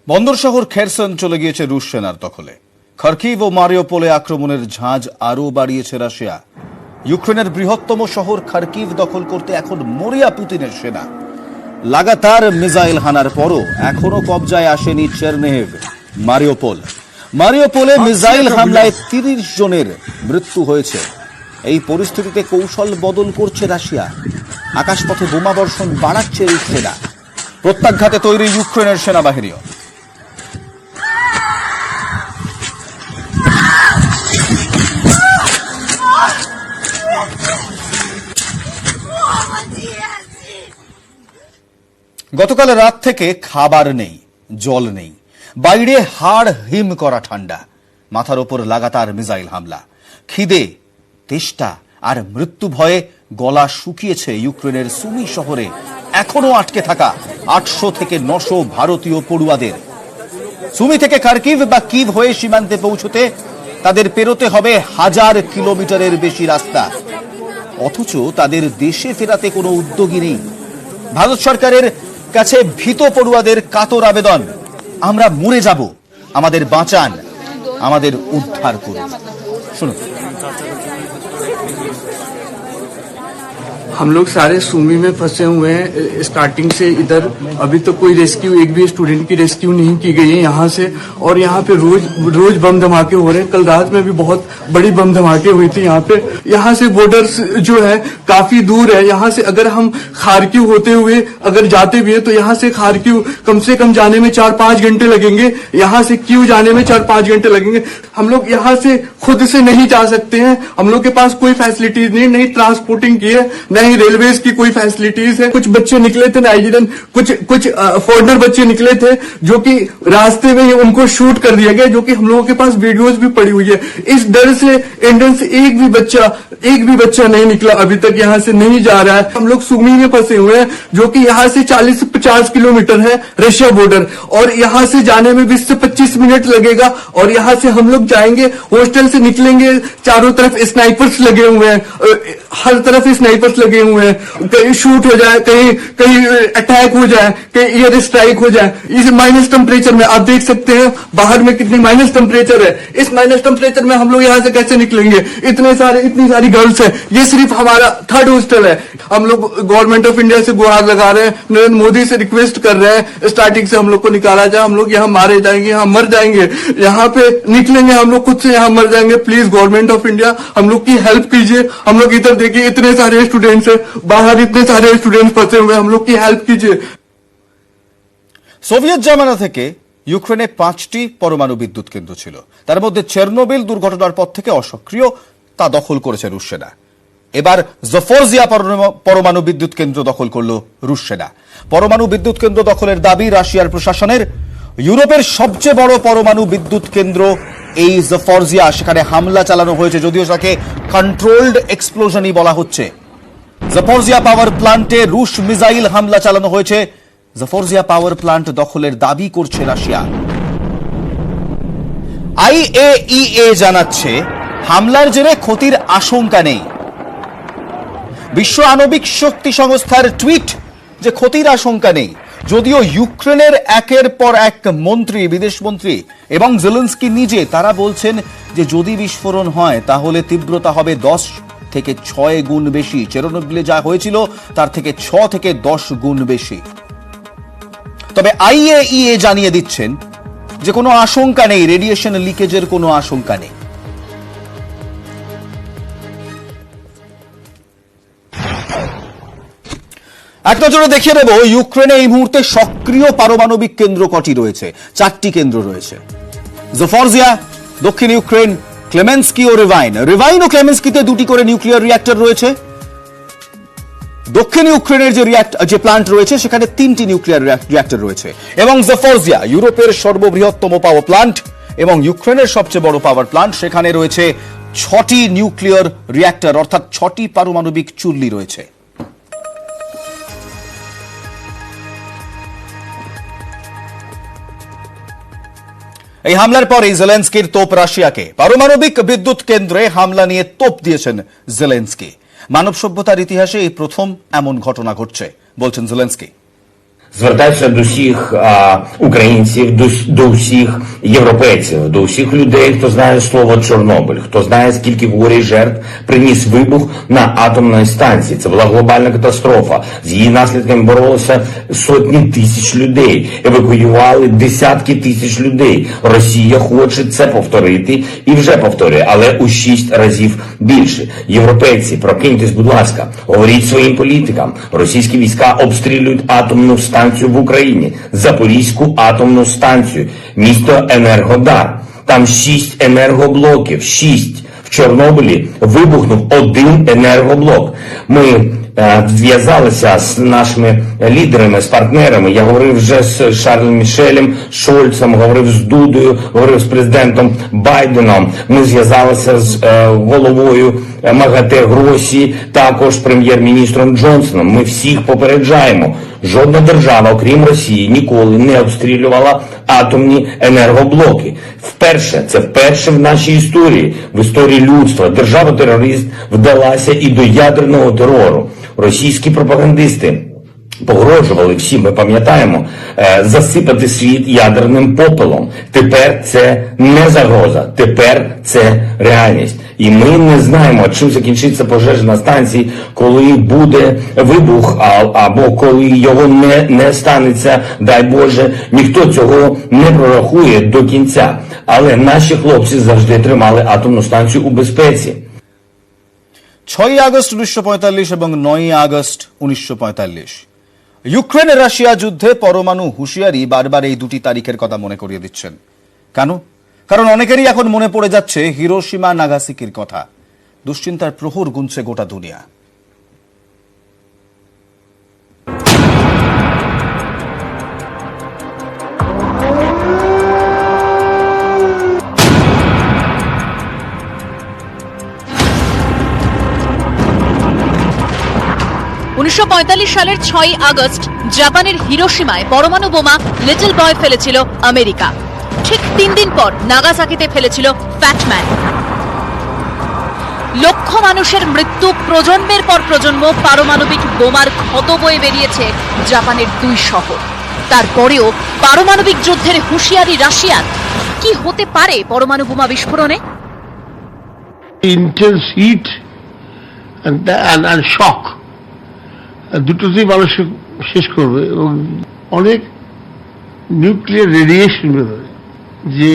বন্দর শহর খেরসন চলে গিয়েছে রুশ সেনার দখলে। খার্কিভ ও মারিউপোলে আক্রমণের ঝাঁজ আরও বাড়িয়েছে রাশিয়া। ইউক্রেনের বৃহত্তম শহর খার্কিভ দখল করতে এখন মরিয়া পুতিনের সেনা। লাগাতার মিসাইল হানার পরও এখনো কবজায় আসেনি চেরনিহিভ, মারিউপোলে মিসাইল হামলায় ৩০ জনের মৃত্যু হয়েছে। এই পরিস্থিতিতে কৌশল বদল করছে রাশিয়া। আকাশপথে বোমাবর্ষণ বাড়াচ্ছে রুশ সেনা। প্রত্যাঘাতে তৈরি ইউক্রেনের সেনাবাহিনীও। গতকাল রাত থেকে খাবার নেই, জল নেই, বাইরে হাড় হিম করা ঠান্ডা, মাথার ওপর লাগাতার মিসাইল হামলা, খিদে, তেষ্টা আর মৃত্যু ভয়ে গলা শুকিয়েছে ইউক্রেনের সুমি শহরে এখনো আটকে থাকা ৮০০ থেকে ৯০০ ভারতীয় পড়ুয়াদের। সুমি থেকে খার্কিভ বা কিভ হয়ে সীমান্তে পৌঁছতে তাদের পেরোতে হবে ১০০০ কিলোমিটারের বেশি রাস্তা। অথচ তাদের দেশে ফেরাতে কোনো উদ্যোগী নেই। ভারত সরকারের কাছে ভীত পড়ুয়াদের কাতর আবেদন, আমরা মরে যাব, আমাদের বাঁচান, আমাদের উদ্ধার করুন। শুনুন। हम लोग सारे सुमी में फंसे हुए हैं स्टार्टिंग से। इधर अभी तक कोई रेस्क्यू, एक भी स्टूडेंट की रेस्क्यू नहीं की गई है यहाँ से। और यहाँ पे रोज बम धमाके हो रहे हैं। कल रात में भी बहुत बड़ी बम धमाके हुई थी यहाँ पे। यहाँ से बॉर्डर जो है काफी दूर है। यहाँ से अगर हम खार्किव होते हुए अगर जाते भी है तो यहाँ से खार्किव कम से कम जाने में 4-5 घंटे लगेंगे। यहाँ से कीव जाने में 4-5 घंटे लगेंगे। हम लोग यहाँ से खुद से नहीं जा सकते हैं। हम लोग के पास कोई फैसिलिटीज नहीं ट्रांसपोर्टिंग की है, नहीं रेलवेज की कोई फैसिलिटीज है। कुछ बच्चे निकले थे नाइजीरियन, कुछ फॉरेनर बच्चे निकले थे जो कि रास्ते में ही उनको शूट कर दिया गया, जो कि हम लोगों के पास वीडियोस भी पड़ी हुई है। इस डर से इंडियन से एक भी बच्चा नहीं निकला, अभी तक यहाँ से नहीं जा रहा है। हम लोग सुमी में फंसे हुए हैं जो कि यहाँ से 40 से 50 किलोमीटर है रशिया बॉर्डर, और यहाँ से जाने में 20 से 25 मिनट लगेगा। और यहाँ से हम लोग जाएंगे, हॉस्टल से निकलेंगे, चारों तरफ स्नाइपर्स लगे हुए हैं, हर तरफ स्नाइपर्स लगे हुए हैं। कहीं शूट हो जाए, कहीं अटैक हो जाए, कहीं एयर स्ट्राइक हो जाए। इस माइनस टेम्परेचर में आप देख सकते हैं बाहर में कितनी माइनस टेम्परेचर है। इस माइनस टेम्परेचर में हम लोग यहाँ से कैसे निकलेंगे? इतनी सारी गर्ल्स है। ये सिर्फ हमारा 3rd हॉस्टल है। हम लोग गवर्नमेंट ऑफ इंडिया से गुहार लगा रहे हैं, नरेंद्र मोदी से रिक्वेस्ट कर रहे हैं स्टार्टिंग से हम लोग को निकाला जाए। हम लोग यहाँ मारे जाएंगे, यहाँ मर जाएंगे, यहाँ पे निकलेंगे हम लोग खुद से यहाँ मर जाएंगे। प्लीज गवर्नमेंट ऑफ इंडिया हम लोग की हेल्प कीजिए। हम लोग इधर देखिए इतने सारे स्टूडेंट्स है, बाहर इतने सारे स्टूडेंट्स फंसे हुए, हम लोग की हेल्प कीजिए। সোভিয়েত জামানা থেকে ইউক্রেনে 5টি পরমাণু বিদ্যুৎ কেন্দ্র ছিল। তার মধ্যে চেরনোবিল দুর্ঘটনার পর থেকে অসক্রিয়, তা দখল করেছে রুশ সেনা। এবার জাপোরিজিয়া পরমাণু বিদ্যুৎ কেন্দ্র দখল করল রুশ সেনা। পরমাণু বিদ্যুৎ কেন্দ্র দখলের দাবি রাশিয়ার প্রশাসনের। ইউরোপের সবচেয়ে বড় পরমাণু বিদ্যুৎ কেন্দ্র এই জাপোরিজিয়া, সেখানে হামলা চালানো হয়েছে, যদিও তাকে কন্ট্রোলড এক্সপ্লোশনই বলা হচ্ছে। জাপোরিজিয়া পাওয়ার প্ল্যান্টে রুশ মিসাইল হামলা চালানো হয়েছে। জাপোরিজিয়া পাওয়ার প্ল্যান্ট দখলের দাবি করছে রাশিয়া। IAEA জানাচ্ছে হামলার জেরে ক্ষতির আশঙ্কা নেই। বিশ্ব আণবিক শক্তি সংস্থার টুইট যে ক্ষতির আশঙ্কা নেই, যদিও ইউক্রেনের একের পর এক মন্ত্রী, বিদেশমন্ত্রী এবং জেলেনস্কি নিজে তারা বলছেন যে যদি বিস্ফোরণ হয় তাহলে তীব্রতা হবে 10 থেকে 6 গুণ বেশি। চেরনোবিলে যা হয়েছিল তার থেকে 6 থেকে 10 গুণ বেশি। তবে IAEA জানিয়ে দিচ্ছেন যে কোনো আশঙ্কা নেই, রেডিয়েশন লিকেজের কোনো আশঙ্কা নেই। এক নজরে দেখিয়ে দেব ইউক্রেনে এই মুহূর্তে সক্রিয় পারমাণবিক কেন্দ্র কটি রয়েছে। 4টি কেন্দ্র রয়েছে। জাপোরিজিয়া, দক্ষিণ ইউক্রেন, ক্লেমেন্সকি ও রিভাইন ও ক্লেমেন্সকিতে 2টি করে নিউক্লিয়ার রিঅ্যাক্টর রয়েছে। দক্ষিণ ইউক্রেনের যে প্ল্যান্ট রয়েছে সেখানে 3টি নিউক্লিয়ার রিঅ্যাক্টর রয়েছে। এবং জাপোরিজিয়া ইউরোপের সর্ববৃহত্তম পাওয়ার প্ল্যান্ট এবং ইউক্রেনের সবচেয়ে বড় পাওয়ার প্ল্যান্ট, সেখানে রয়েছে 6টি নিউক্লিয়ার রিঅ্যাক্টর, অর্থাৎ 6টি পারমাণবিক চুল্লি রয়েছে। এই হামলার পরে জেলেনস্কির তোপ রাশিয়াকে। পারমাণবিক বিদ্যুৎ কেন্দ্রে হামলা নিয়ে তোপ দিয়েছেন জেলেনস্কি। মানব সভ্যতার ইতিহাসে এই প্রথম এমন ঘটনা ঘটছে, বলছেন জেলেনস্কি। Звертаюся до всіх українців, до всіх європейців, до всіх людей, хто знає слово Чорнобиль, хто знає, скільки горя і жертв приніс вибух на атомній станції. Це була глобальна катастрофа. З її наслідками боролися сотні тисяч людей, евакуювали десятки тисяч людей. Росія хоче це повторити і вже повторює, але у 6 разів більше. Європейці, прокиньтесь, будь ласка, говоріть своїм політикам. Російські війська обстрілюють атомну станцію в Україні, Запорізьку атомну станцію, місто Енергодар. Там 6 енергоблоків, 6. В Чорнобилі вибухнув 1 енергоблок. Ми зв'язалися з нашими лідерами, з партнерами. Я говорив вже з Шарлем Мішелем, Шольцем, говорив з Дудою, говорив з президентом Байденом. Ми зв'язалися з головою МАГАТЕ Гросі, також прем'єр-міністром Джонсоном. Ми всіх попереджаємо. Жодна держава, окрім Росії, ніколи не обстрілювала атомні енергоблоки. Це вперше в нашій історії, в історії людства, держава-терорист вдалася і до ядерного терору. Російські пропагандисти погрожували всім, ми пам'ятаємо, засипати світ ядерним попелом. Тепер це не загроза, тепер це реальність. І ми не знаємо, чим закінчиться пожежа на станції, коли буде вибух, або коли його не станеться, дай Боже, ніхто цього не прорахує до кінця. Але наші хлопці завжди тримали атомну станцію у безпеці. 6 আগস্ট 1945 এবং 9 আগস্ট 1945 ইউক্রেন রাশিয়া যুদ্ধে পরমাণু হুঁশিয়ারি বারবার এই দুটি তারিখের কথা মনে করিয়ে দিচ্ছেন। কেন? কারণ অনেকেরই এখন মনে পড়ে যাচ্ছে হিরোশিমা নাগাসাকির কথা। দুশ্চিন্তার প্রহর গুনছে গোটা দুনিয়া। সালের 6 আগস্ট জাপানের হিরোশিমায় পরমাণু বোমা লিটল বয় ফেলেছিল আমেরিকা। ঠিক 3 দিন পর নাগাসাকিতে ফেলেছিল ফ্যাটম্যান। লক্ষ মানুষের মৃত্যু, প্রজন্মের পর প্রজন্ম পারমাণবিক বোমার ক্ষত বয়ে বেরিয়েছে জাপানের 2 শহর। তারপরেও পারমাণবিক যুদ্ধের হুঁশিয়ারি রাশিয়ার। কি হতে পারে পরমাণু বোমা বিস্ফোরণে? ইন্টেন্স হিট and shock দুটোতেই মানুষ শেষ করবে এবং অনেক নিউক্লিয়ার রেডিয়েশন বেরোবে যে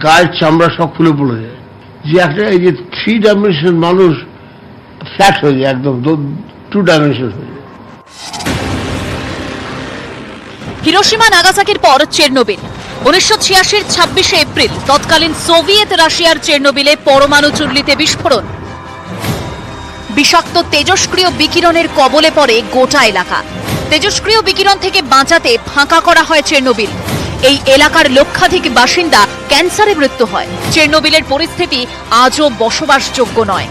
গায়ের চামড়া সব খুলে পড়ে যায়, যে একটা এই যে 3 ডাইমেনশন মানুষ ফ্ল্যাট হয়ে যায়, একদম 2 ডাইমেনশন হয়ে যায়। হিরোশিমা নাগাসাকির পর চেরনোবিল। 1986 26 এপ্রিল তৎকালীন সোভিয়েত রাশিয়ার চেরনোবিলে পরমাণু চুল্লিতে বিস্ফোরণ। বিষাক্ত তেজস্ক্রিয় বিকিরণের কবলে পড়ে গোটা এলাকা। তেজস্ক্রিয় বিকিরণ থেকে বাঁচাতে ফাঁকা করা হয় চেরনোবিল। এই এলাকার লক্ষাধিক বাসিন্দা ক্যান্সারে মৃত্যু হয়। চেরনোবিলের পরিস্থিতি আজও বসবাসযোগ্য নয়।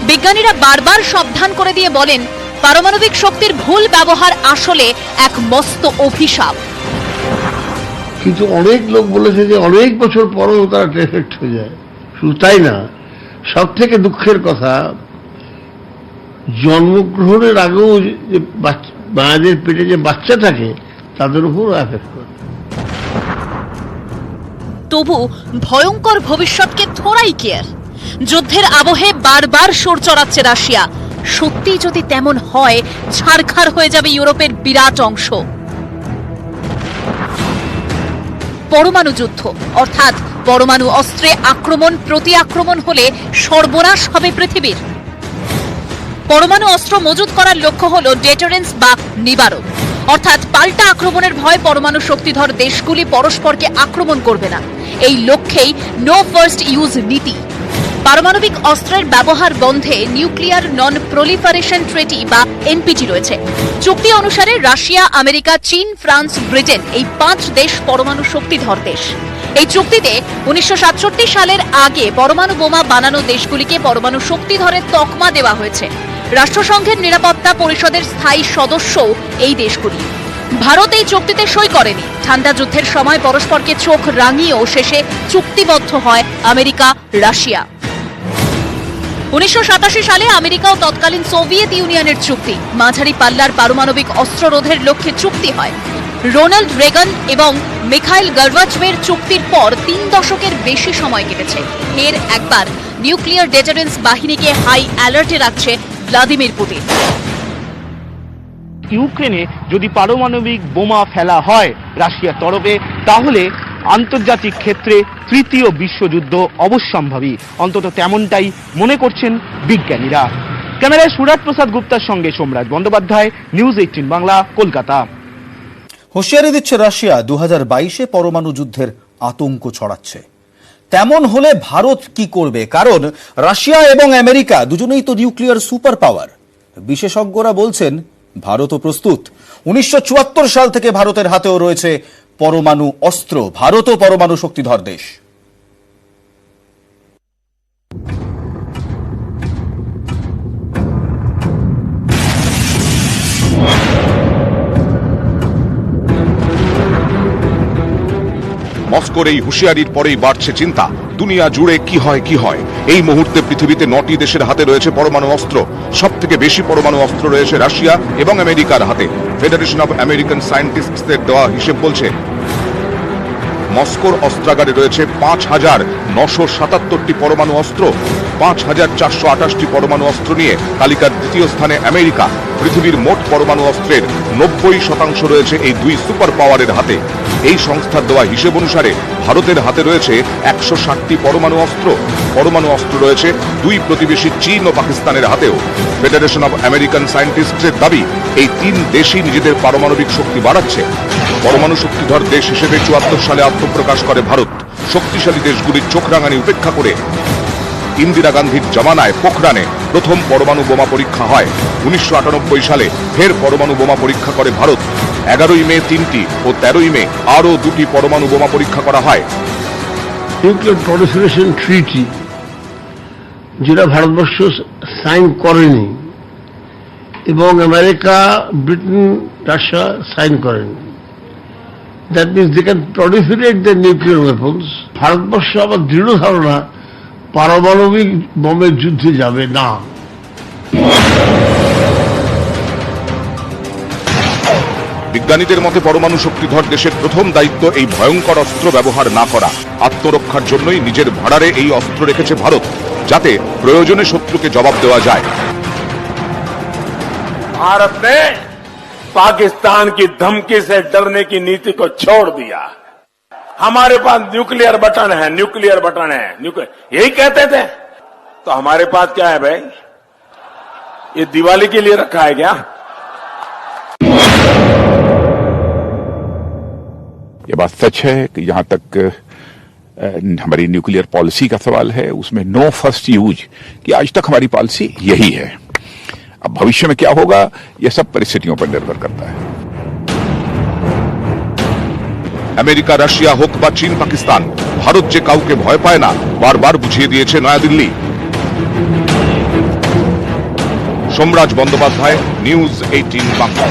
বিজ্ঞানীরা বারবার সাবধান করে দিয়ে বলেন, পারমাণবিক শক্তির ভুল ব্যবহার আসলে এক মস্ত অভিশাপ। কিন্তু অনেক লোক বলেছে যে অনেক বছর পরেও তারা এফেক্ট হয়ে যায়। শুধু তাই না, সব থেকে দুঃখের কথা, জন্মগ্রহণের আগেও যে মায়েদের পেটে যে বাচ্চা থাকে তাদের উপর এফেক্ট করে। তবু ভয়ঙ্কর ভবিষ্যৎকে থোড়াই কেয়ার। যুদ্ধের আবহে বারবার সুর চড়াচ্ছে রাশিয়া। সত্যি যদি তেমন হয়, ছারখার হয়ে যাবে ইউরোপের বিরাট অংশ। পরমাণু যুদ্ধ অর্থাৎ পরমাণু অস্ত্রে আক্রমণ প্রতি আক্রমণ হলে সর্বনাশ হবে পৃথিবীর। পরমাণু অস্ত্র মজুত করার লক্ষ্য হল ডেটারেন্স বা নিবারণ, অর্থাৎ পাল্টা আক্রমণের ভয় পরমাণু শক্তিধর দেশগুলি পরস্পরকে আক্রমণ করবে না। এই লক্ষ্যেই নো ফার্স্ট ইউজ নীতি। পারমাণবিক অস্ত্রের ব্যবহার বন্ধে নিউক্লিয়ার নন প্রলিফারেশন ট্রিটি বা এনপিটি রয়েছে। চুক্তি অনুসারে রাশিয়া, আমেরিকা, চীন, ফ্রান্স, ব্রিটেন এই 5 দেশ পরমাণু শক্তিধর দেশ। এই চুক্তিতে 1967 সালের আগে পরমাণু বোমা বানানো দেশগুলিকে পরমাণু শক্তিধরের তকমা দেওয়া হয়েছে। রাষ্ট্রসংঘের নিরাপত্তা পরিষদের স্থায়ী সদস্যও এই দেশগুলি। ভারত এই চুক্তিতে সই করেনি। ঠান্ডা যুদ্ধের সময় পরস্পরকে চোখ রাঙিয়েও শেষে চুক্তিবদ্ধ হয় আমেরিকা, রাশিয়া। 1987 সালে আমেরিকা ও তৎকালীন সোভিয়েত ইউনিয়নের চুক্তি, মাঝারি পাল্লার পারমাণবিক অস্ত্র রোধের লক্ষ্যে চুক্তি হয়। রোনাল্ড রেগান এবং মিখাইল গর্বাচভের চুক্তির পর 3 দশকের বেশি সময় কেটেছে। ফের একবার নিউক্লিয়ার ডেটারেন্স বাহিনীকে হাই অ্যালার্টে রাখছে ভ্লাদিমির পুতিন। ইউক্রেনে যদি পারমাণবিক বোমা ফেলা হয় রাশিয়ার তরফে, তাহলে আন্তর্জাতিক ক্ষেত্রে তৃতীয় বিশ্বযুদ্ধ অবশ্যম্ভাবী, অন্তত তেমনটাই মনে করছেন বিজ্ঞানীরা। ক্যামেরায় সুরাট প্রসাদ গুপ্তার সঙ্গে সোমরাজ বন্দ্যোপাধ্যায়, নিউজ 18 বাংলা, কলকাতা। হুঁশিয়ারি দিচ্ছে রাশিয়া 2022-এ পরমাণু যুদ্ধের আতঙ্ক ছড়াচ্ছে। তেমন হলে ভারত কি করবে? কারণ রাশিয়া এবং আমেরিকা দুজনেই তো নিউক্লিয়ার সুপার পাওয়ার। বিশেষজ্ঞরা বলছেন ভারতও প্রস্তুত। 1974 সাল থেকে ভারতের হাতেও রয়েছে পরমাণু অস্ত্র। ভারতও পরমাণু শক্তিধর দেশ। মস্কোর এই হুঁশিয়ারির পরেই বাড়ছে চিন্তা, দুনিয়া জুড়ে কি হয়। এই মুহূর্তে পৃথিবীতে 9টি দেশের হাতে রয়েছে পরমাণু অস্ত্র। সব থেকে বেশি পরমাণু অস্ত্র রয়েছে রাশিয়া এবং আমেরিকার হাতে। ফেডারেশন অব আমেরিকান সায়েন্টিস্টদের দেওয়া হিসেব বলছে মস্কোর অস্ত্রাগারে রয়েছে 5,977টি পরমাণু অস্ত্র। 5,428টি পরমাণু অস্ত্র নিয়ে তালিকার দ্বিতীয় স্থানে আমেরিকা। পৃথিবীর মোট পরমাণু অস্ত্রের 90% রয়েছে এই দুই সুপার পাওয়ারের হাতে। এই সংস্থার দেওয়া হিসেব অনুসারে ভারতের হাতে রয়েছে 160টি পরমাণু অস্ত্র। পরমাণু অস্ত্র রয়েছে দুই প্রতিবেশী চীন ও পাকিস্তানের হাতেও। ফেডারেশন অব আমেরিকান সায়েন্টিস্টদের দাবি, এই 3 দেশই নিজেদের পারমাণবিক শক্তি বাড়াচ্ছে। পরমাণু শক্তিধর দেশ হিসেবে 74 সালে আত্মপ্রকাশ করে ভারত। শক্তিশালী দেশগুলির চোখ রাঙানি উপেক্ষা করে ইন্দিরা গান্ধীর জমানায় পোখরানে প্রথম পরমাণু বোমা পরীক্ষা হয়। 1998 সালে ফের পরমাণু বোমা পরীক্ষা করে ভারত। 11ই মে 3টি ও 13ই মে আরও 2টি পরমাণু বোমা পরীক্ষা করা হয়। নিউক্লিয়ার প্রলিফারেশন ট্রিটি, যেটা ভারতবর্ষ সাইন করেনি এবং আমেরিকা, ব্রিটেন, রাশিয়া সাইন করেনি। That means they can proliferate the nuclear weapons. Bharatvarsha আমার দৃঢ় ধারণা পারমাণবিক বোমের যুদ্ধে যাবে না। বিজ্ঞানীদের মতে পরমাণু শক্তিধর দেশের প্রথম দায়িত্ব এই ভয়ঙ্কর অস্ত্র ব্যবহার না করা। আত্মরক্ষার জন্যই নিজের ভাড়ারে এই অস্ত্র রেখেছে ভারত, যাতে প্রয়োজনে শত্রুকে জবাব দেওয়া যায়। भारत ने पाकिस्तान की धमकी से डरने की नीति को छोड़ दिया। हमारे पास न्यूक्लियर बटन है, यही कहते थे। तो हमारे पास क्या है भाई? ये दिवाली के लिए रखा है क्या? ये बात सच है कि जहां तक हमारी न्यूक्लियर पॉलिसी का सवाल है, उसमें नो फर्स्ट यूज की आज तक हमारी पॉलिसी यही है। अब भविष्य में क्या होगा, यह सब परिस्थितियों पर निर्भर करता है। আমেরিকা, রাশিয়া হোক বা চীন, পাকিস্তান, ভারত যে কাউকে ভয় পায় না বারবার বুঝিয়ে দিয়েছে Nayadilli. Somraj Bandyopadhyay, news 18 Bangla.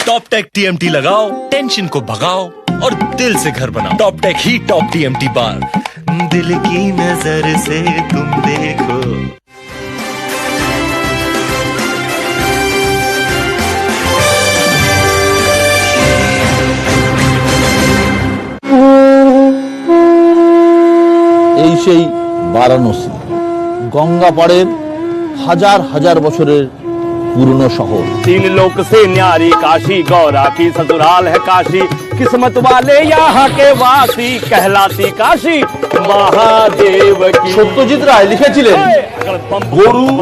Top tech TMT लगाओ, टेंशन को भगाओ और दिल से घर बनाओ। टॉप टेक ही टॉप टीएमटी बार, दिल की नजर से तुम देखो। এই সেই বারাণসী, গঙ্গা পাড়ের হাজার হাজার বছরের পুরনো শহর। 3 लोक से न्यारी काशी, गौरा की ससुराल है काशी। किस्मत वाले यहाँ के वासी, कहलाती काशी महादेव की। সত্যজিৎ রায় লিখেছিলেন, গরু